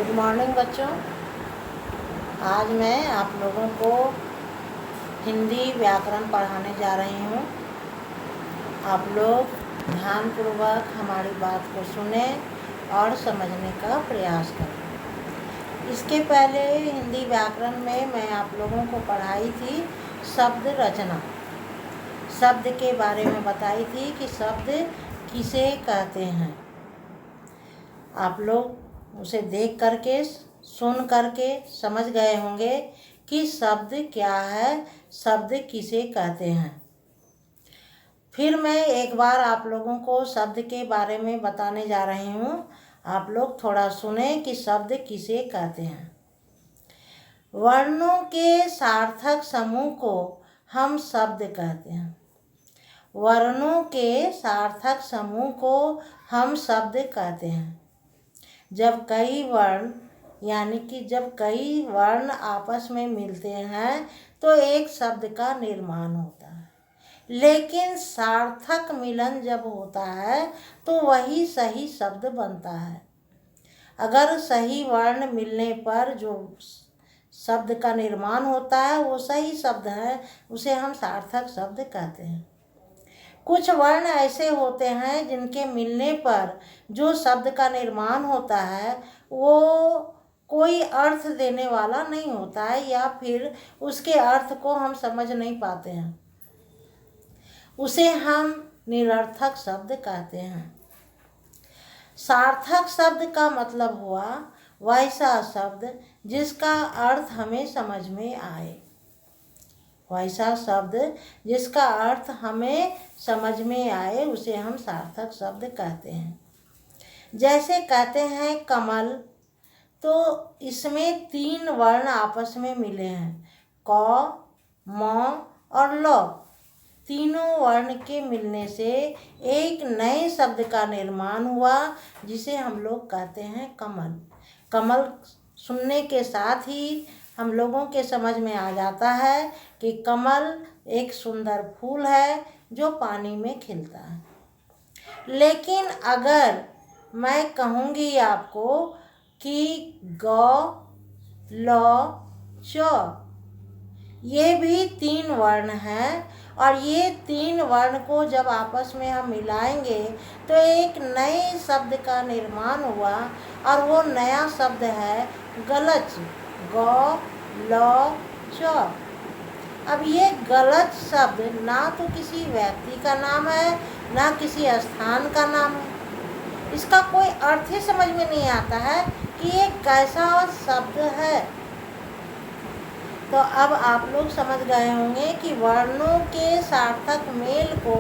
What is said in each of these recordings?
Good morning बच्चों। आज मैं आप लोगों को हिंदी व्याकरण पढ़ाने जा रही हूँ। आप लोग ध्यानपूर्वक हमारी बात को सुने और समझने का प्रयास करें। इसके पहले हिंदी व्याकरण में मैं आप लोगों को पढ़ाई थी शब्द रचना। शब्द के बारे में बताई थी कि शब्द किसे कहते हैं। आप लोग उसे देख करके सुन करके समझ गए होंगे कि शब्द क्या है, शब्द किसे कहते हैं। फिर मैं एक बार आप लोगों को शब्द के बारे में बताने जा रही हूँ। आप लोग थोड़ा सुने कि शब्द किसे कहते हैं। वर्णों के सार्थक समूह को हम शब्द कहते हैं। वर्णों के सार्थक समूह को हम शब्द कहते हैं। जब कई वर्ण आपस में मिलते हैं तो एक शब्द का निर्माण होता है। लेकिन सार्थक मिलन जब होता है तो वही सही शब्द बनता है। अगर सही वर्ण मिलने पर जो शब्द का निर्माण होता है वो सही शब्द है, उसे हम सार्थक शब्द कहते हैं। कुछ वर्ण ऐसे होते हैं जिनके मिलने पर जो शब्द का निर्माण होता है वो कोई अर्थ देने वाला नहीं होता है, या फिर उसके अर्थ को हम समझ नहीं पाते हैं। उसे हम निरर्थक शब्द कहते हैं। सार्थक शब्द का मतलब हुआ वैसा शब्द जिसका अर्थ हमें समझ में आए। वैसा शब्द जिसका अर्थ हमें समझ में आए उसे हम सार्थक शब्द कहते हैं। जैसे कहते हैं कमल, तो इसमें 3 वर्ण आपस में मिले हैं, क, म और ल। तीनों वर्ण के मिलने से एक नए शब्द का निर्माण हुआ जिसे हम लोग कहते हैं कमल। कमल सुनने के साथ ही हम लोगों के समझ में आ जाता है कि कमल एक सुंदर फूल है जो पानी में खिलता है। लेकिन अगर मैं कहूँगी आपको कि ग, ल, च, ये भी 3 वर्ण हैं और ये 3 वर्ण को जब आपस में हम मिलाएंगे तो एक नए शब्द का निर्माण हुआ और वो नया शब्द है गलच, ग, ल, च। अब ये गलच शब्द ना तो किसी व्यक्ति का नाम है ना किसी स्थान का नाम है। इसका कोई अर्थ ही समझ में नहीं आता है कि ये कैसा शब्द है। तो अब आप लोग समझ गए होंगे कि वर्णों के सार्थक मेल को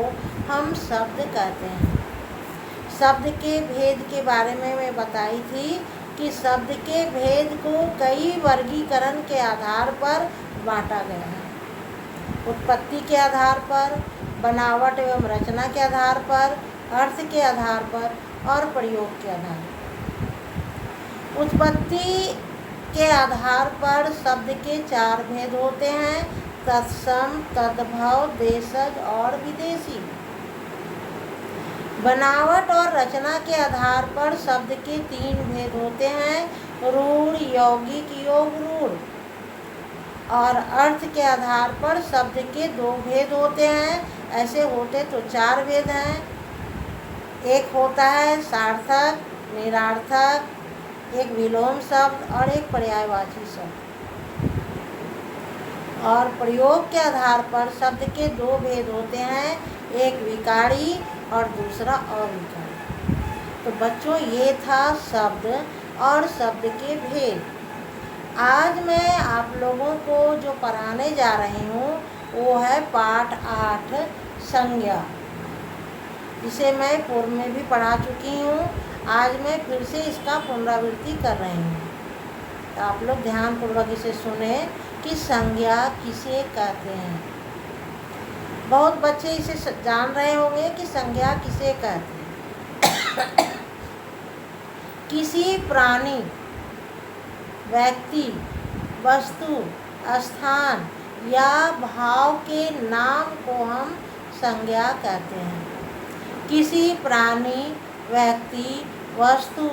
हम शब्द कहते हैं। शब्द के भेद के बारे में मैं बताई थी कि शब्द के भेद को कई वर्गीकरण के आधार पर बांटा गया है। उत्पत्ति के आधार पर, बनावट एवं रचना के आधार पर, अर्थ के आधार पर और प्रयोग के आधार पर। उत्पत्ति के आधार पर शब्द के 4 भेद होते हैं, तत्सम, तद्भव, देशज और विदेशी। बनावट और रचना के आधार पर शब्द के 3 भेद होते हैं, रूढ़, यौगिक, योग रूढ़। और अर्थ के आधार पर शब्द के 2 भेद होते हैं। ऐसे होते तो 4 भेद हैं। एक होता है सार्थक, निरार्थक, एक विलोम शब्द और एक पर्यायवाची शब्द। और प्रयोग के आधार पर शब्द के 2 भेद होते हैं, एक विकारी और दूसरा अविकारी। तो बच्चों ये था शब्द और शब्द के भेद। आज मैं आप लोगों को जो पढ़ाने जा रही हूँ वो है पाठ 8 संज्ञा। इसे मैं पूर्व में भी पढ़ा चुकी हूँ। आज मैं फिर से इसका पुनरावृत्ति कर रही हूँ। तो आप लोग ध्यानपूर्वक इसे सुने कि संज्ञा किसे कहते हैं। बहुत बच्चे इसे जान रहे होंगे कि संज्ञा किसे कहते हैं। किसी प्राणी, व्यक्ति, वस्तु, स्थान या भाव के नाम को हम संज्ञा कहते हैं। किसी प्राणी, व्यक्ति, वस्तु,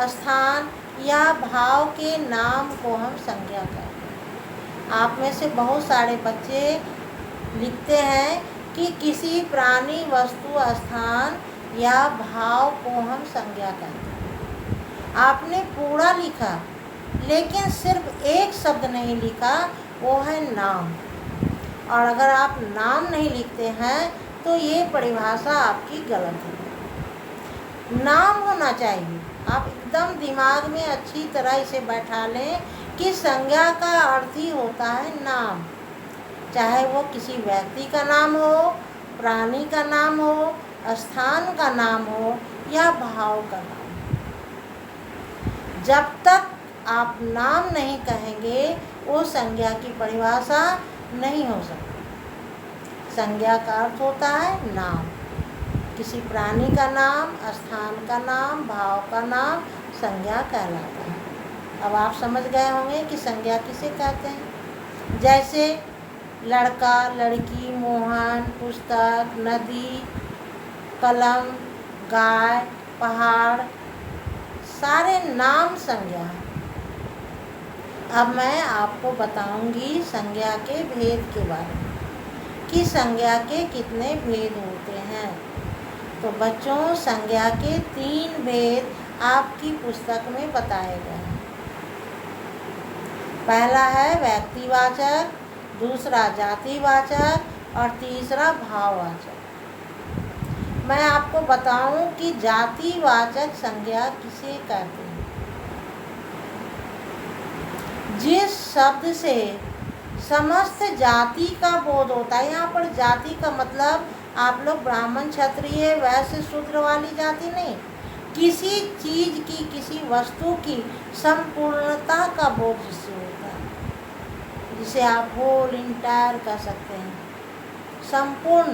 स्थान या भाव के नाम को हम संज्ञा कहते हैं। आप में से बहुत सारे बच्चे लिखते हैं कि किसी प्राणी, वस्तु, स्थान या भाव को हम संज्ञा कहते हैं। आपने पूरा लिखा, लेकिन सिर्फ एक शब्द नहीं लिखा, वो है नाम। और अगर आप नाम नहीं लिखते हैं तो ये परिभाषा आपकी गलत है। नाम होना चाहिए। आप एकदम दिमाग में अच्छी तरह इसे बैठा लें कि संज्ञा का अर्थ ही होता है नाम। चाहे वो किसी व्यक्ति का नाम हो, प्राणी का नाम हो, स्थान का नाम हो या भाव का नाम हो। जब तक आप नाम नहीं कहेंगे वो संज्ञा की परिभाषा नहीं हो सकती। संज्ञा का अर्थ होता है नाम। किसी प्राणी का नाम, स्थान का नाम, भाव का नाम संज्ञा कहलाता है। अब आप समझ गए होंगे कि संज्ञा किसे कहते हैं। जैसे लड़का, लड़की, मोहन, पुस्तक, नदी, कलम, गाय, पहाड़, सारे नाम संज्ञा हैं। अब मैं आपको बताऊंगी संज्ञा के भेद के बारे में कि संज्ञा के कितने भेद होते हैं। तो बच्चों, संज्ञा के 3 भेद आपकी पुस्तक में बताए गए हैं। पहला है व्यक्तिवाचक, दूसरा जातिवाचक और तीसरा भाववाचक। मैं आपको बताऊं कि जातिवाचक संज्ञा किसे कहते हैं। जिस शब्द से समस्त जाति का बोध होता है। यहाँ पर जाति का मतलब आप लोग ब्राह्मण, क्षत्रिय, वैश्य, शूद्र वाली जाति नहीं। किसी चीज़ की, किसी वस्तु की संपूर्णता का बोध जिससे होता है, जिसे आप होल, इंटायर कह सकते हैं। संपूर्ण,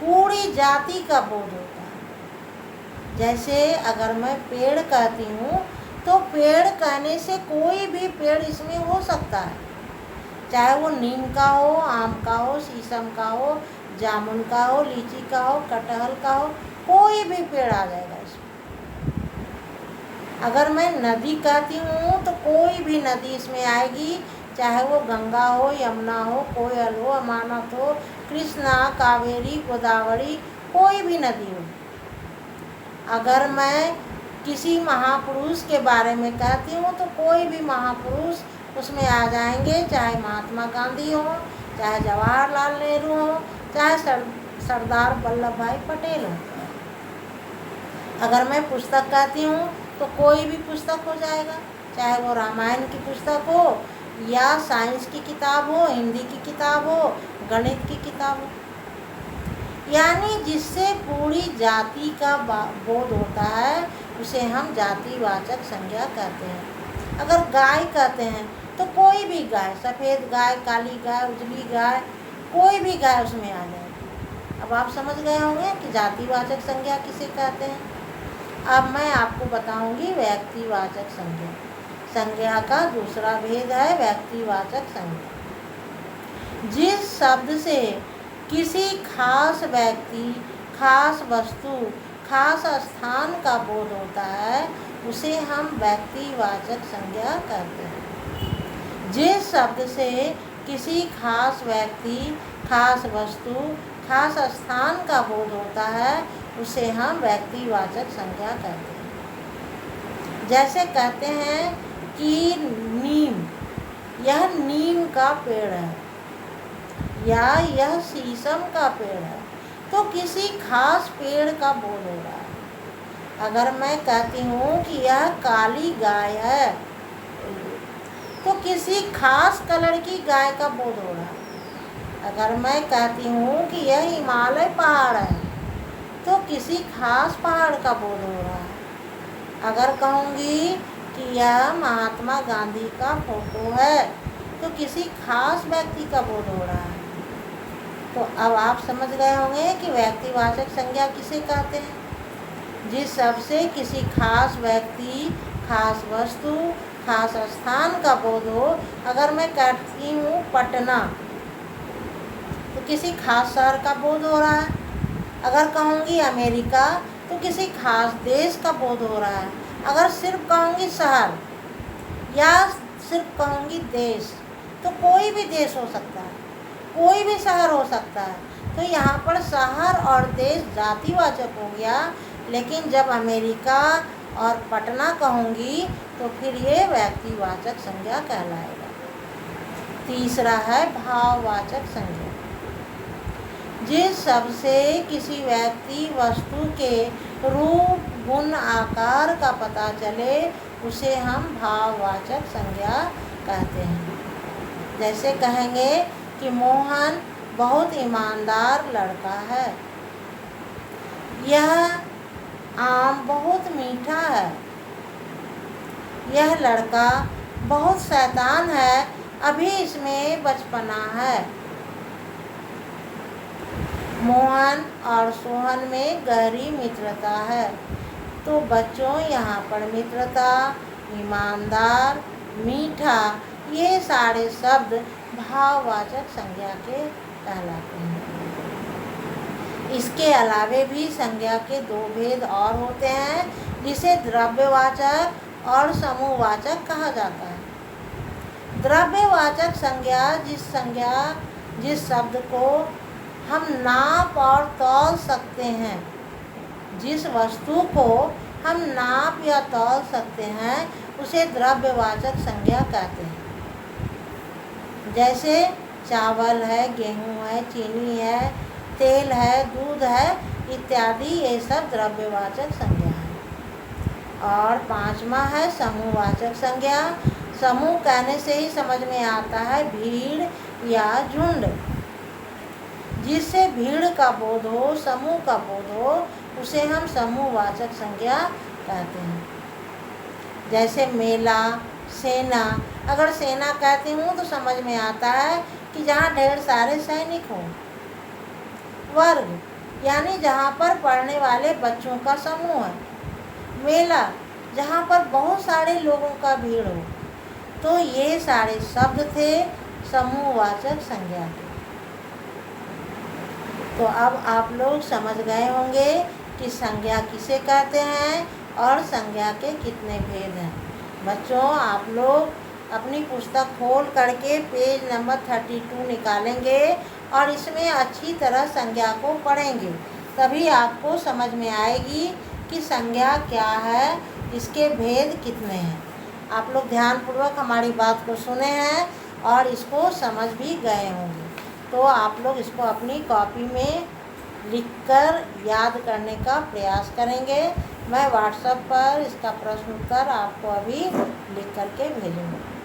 पूरी जाति का बोध होता है। जैसे अगर मैं पेड़ कहती हूँ तो पेड़ कहने से कोई भी पेड़ इसमें हो सकता है, चाहे वो नीम का हो, आम का हो, शीशम का हो, जामुन का हो, लीची का हो, कटहल का हो, कोई भी पेड़ आ जाएगा इसमें। अगर मैं नदी कहती हूँ तो कोई भी नदी इसमें आएगी, चाहे वो गंगा हो, यमुना हो, कोयल हो, अमानत हो, कृष्णा, कावेरी, गोदावरी, कोई भी नदी हो। अगर मैं किसी महापुरुष के बारे में कहती हूँ तो कोई भी महापुरुष उसमें आ जाएंगे, चाहे महात्मा गांधी हो, चाहे जवाहरलाल नेहरू हो, चाहे सरदार वल्लभ भाई पटेल हो। अगर मैं पुस्तक कहती हूँ तो कोई भी पुस्तक हो जाएगा, चाहे वो रामायण की पुस्तक हो या साइंस की किताब हो, हिंदी की किताब हो, गणित की किताब हो। यानी जिससे पूरी जाति का बोध होता है उसे हम जातिवाचक संज्ञा कहते हैं। अगर गाय कहते हैं तो कोई भी गाय, सफ़ेद गाय, काली गाय, उजली गाय, कोई भी गाय उसमें आ जाएगी। अब आप समझ गए होंगे कि जातिवाचक संज्ञा किसे कहते हैं। अब मैं आपको बताऊंगी व्यक्तिवाचक संज्ञा। संज्ञा का दूसरा भेद है व्यक्तिवाचक संज्ञा। जिस शब्द से किसी खास व्यक्ति, खास वस्तु, खास स्थान का बोध होता है उसे हम व्यक्तिवाचक संज्ञा कहते हैं। जिस शब्द से किसी खास व्यक्ति, खास वस्तु, खास स्थान का बोध होता है उसे हम व्यक्तिवाचक संज्ञा कहते हैं। जैसे कहते हैं कि नीम, यह नीम का पेड़ है या यह शीशम का पेड़ है, तो किसी खास पेड़ का बोध हो रहा है। अगर मैं कहती हूँ कि यह काली गाय है तो किसी खास कलर की गाय का बोध हो रहा है। अगर मैं कहती हूँ कि यह हिमालय पहाड़ है तो किसी खास पहाड़ का बोध हो रहा है। अगर कहूँगी कि यह महात्मा गांधी का फोटो है तो किसी खास व्यक्ति का बोध हो रहा है। तो अब आप समझ गए होंगे कि व्यक्तिवाचक संज्ञा किसे कहते हैं। जिस शब्द से किसी खास व्यक्ति, खास वस्तु, खास स्थान का बोध हो। अगर मैं कहती हूँ पटना तो किसी खास शहर का बोध हो रहा है। अगर कहूँगी अमेरिका तो किसी खास देश का बोध हो रहा है। अगर सिर्फ कहूँगी शहर या सिर्फ कहूँगी देश, तो कोई भी देश हो सकता है, कोई भी शहर हो सकता है। तो यहाँ पर शहर और देश जातिवाचक हो गया, लेकिन जब अमेरिका और पटना कहूँगी तो फिर ये व्यक्तिवाचक संज्ञा कहलाएगा। तीसरा है भाववाचक संज्ञा। जिस शब्द से किसी व्यक्ति वस्तु के रूप गुण आकार का पता चले उसे हम भाववाचक संज्ञा कहते हैं। जैसे कहेंगे कि मोहन बहुत ईमानदार लड़का है, यह आम बहुत मीठा है, यह लड़का बहुत शैतान है, अभी इसमें बचपना है। मोहन और सोहन में गहरी मित्रता है। तो बच्चों, यहाँ पर मित्रता, ईमानदार, मीठा, ये सारे शब्द भाववाचक संज्ञा के कहलाते हैं। इसके अलावे भी संज्ञा के दो भेद और होते हैं, जिसे द्रव्यवाचक और समूहवाचक कहा जाता है। द्रव्यवाचक संज्ञा जिस शब्द को हम नाप और तौल सकते हैं, जिस वस्तु को हम नाप या तौल सकते हैं, उसे द्रव्यवाचक संज्ञा कहते हैं। जैसे चावल है, गेहूँ है, चीनी है, तेल है, दूध है इत्यादि, ये सब द्रव्यवाचक संज्ञा है। और पांचवा है समूहवाचक संज्ञा। समूह कहने से ही समझ में आता है भीड़ या झुंड। जिससे भीड़ का बोध हो, समूह का बोध हो, उसे हम समूहवाचक संज्ञा कहते हैं। जैसे मेला, सेना। अगर सेना कहती हूँ तो समझ में आता है कि जहाँ ढेर सारे सैनिक हों। वर्ग यानी जहाँ पर पढ़ने वाले बच्चों का समूह है। मेला जहाँ पर बहुत सारे लोगों का भीड़ हो। तो ये सारे शब्द थे समूहवाचक संज्ञा के। तो अब आप लोग समझ गए होंगे कि संज्ञा किसे कहते हैं और संज्ञा के कितने भेद हैं। बच्चों, आप लोग अपनी पुस्तक खोल करके पेज नंबर 32 निकालेंगे और इसमें अच्छी तरह संज्ञा को पढ़ेंगे, तभी आपको समझ में आएगी कि संज्ञा क्या है, इसके भेद कितने हैं। आप लोग ध्यानपूर्वक हमारी बात को सुने हैं और इसको समझ भी गए होंगे। तो आप लोग इसको अपनी कॉपी में लिखकर याद करने का प्रयास करेंगे। मैं व्हाट्सएप पर इसका प्रश्न उत्तर आपको अभी लिख करके भेजूँगी।